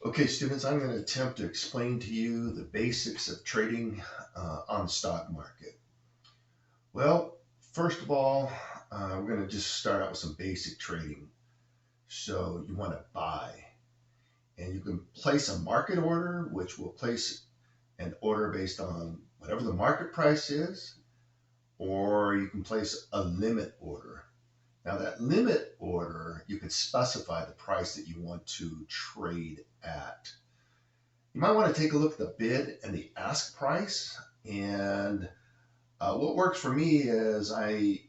Okay, students, I'm going to attempt to explain to you the basics of trading on the stock market. Well, first of all, we're going to just start out with some basic trading. So you want to buy, and you can place a market order, which will place an order based on whatever the market price is, or you can place a limit order. Now, that limit order, you can specify the price that you want to trade at. You might want to take a look at the bid and the ask price. And what works for me is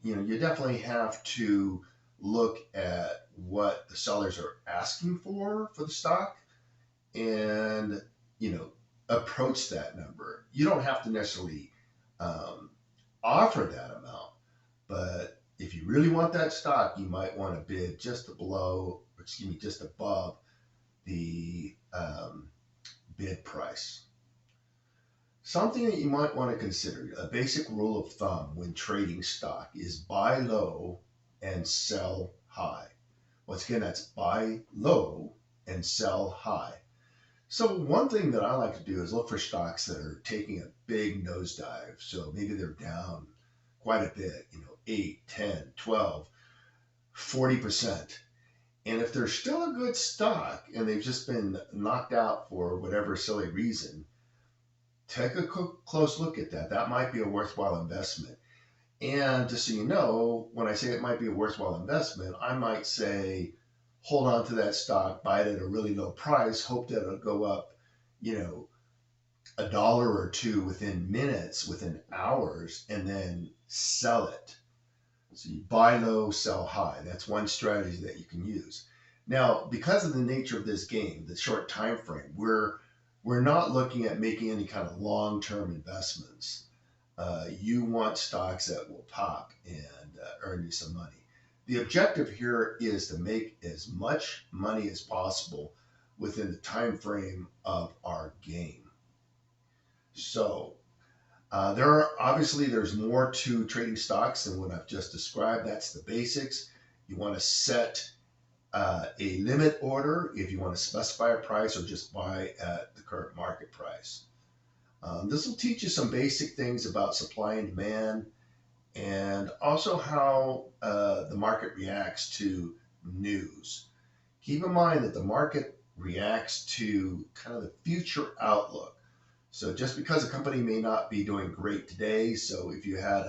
you definitely have to look at what the sellers are asking for the stock and, you know, approach that number. You don't have to necessarily um, offer that amount, but if you really want that stock, you might want to bid just above the bid price. Something that you might want to consider, a basic rule of thumb when trading stock is buy low and sell high. Once again, that's buy low and sell high. So one thing that I like to do is look for stocks that are taking a big nosedive. So maybe they're down quite a bit, 8, 10, 12, 40%. And if they're still a good stock and they've just been knocked out for whatever silly reason, take a close look at that. That might be a worthwhile investment. And just so you know, when I say it might be a worthwhile investment, I might say hold on to that stock, buy it at a really low price, hope that it'll go up, you know, a dollar or two within minutes, within hours, and then sell it. So you buy low, sell high. That's one strategy that you can use. Now, because of the nature of this game, the short time frame, we're not looking at making any kind of long-term investments. You want stocks that will pop and earn you some money. The objective here is to make as much money as possible within the time frame of our game. So there's more to trading stocks than what I've just described. That's the basics. You want to set a limit order if you want to specify a price or just buy at the current market price. This will teach you some basic things about supply and demand and also how the market reacts to news. Keep in mind that the market reacts to kind of the future outlook. So just because a company may not be doing great today, so if you had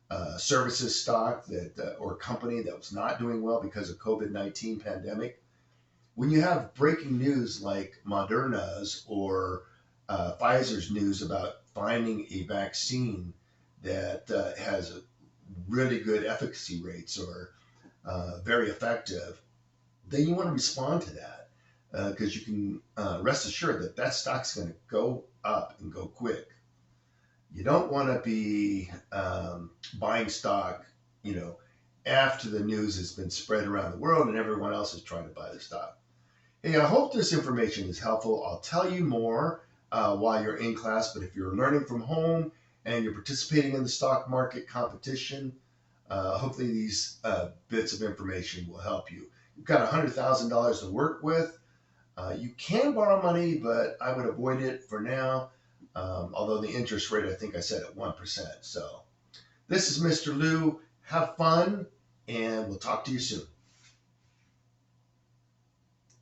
a services stock that or company that was not doing well because of COVID-19 pandemic, when you have breaking news like Moderna's or Pfizer's news about finding a vaccine that has really good efficacy rates or very effective, then you want to respond to that because you can rest assured that that stock's going to go up and go quick. You don't want to be buying stock, you know, after the news has been spread around the world and everyone else is trying to buy the stock. Hey, I hope this information is helpful. I'll tell you more while you're in class, but if you're learning from home and you're participating in the stock market competition, hopefully these bits of information will help you. You've got $100,000 to work with. You can borrow money, but I would avoid it for now. Although the interest rate, I think I said at 1%. So this is Mr. Liu. Have fun, and we'll talk to you soon.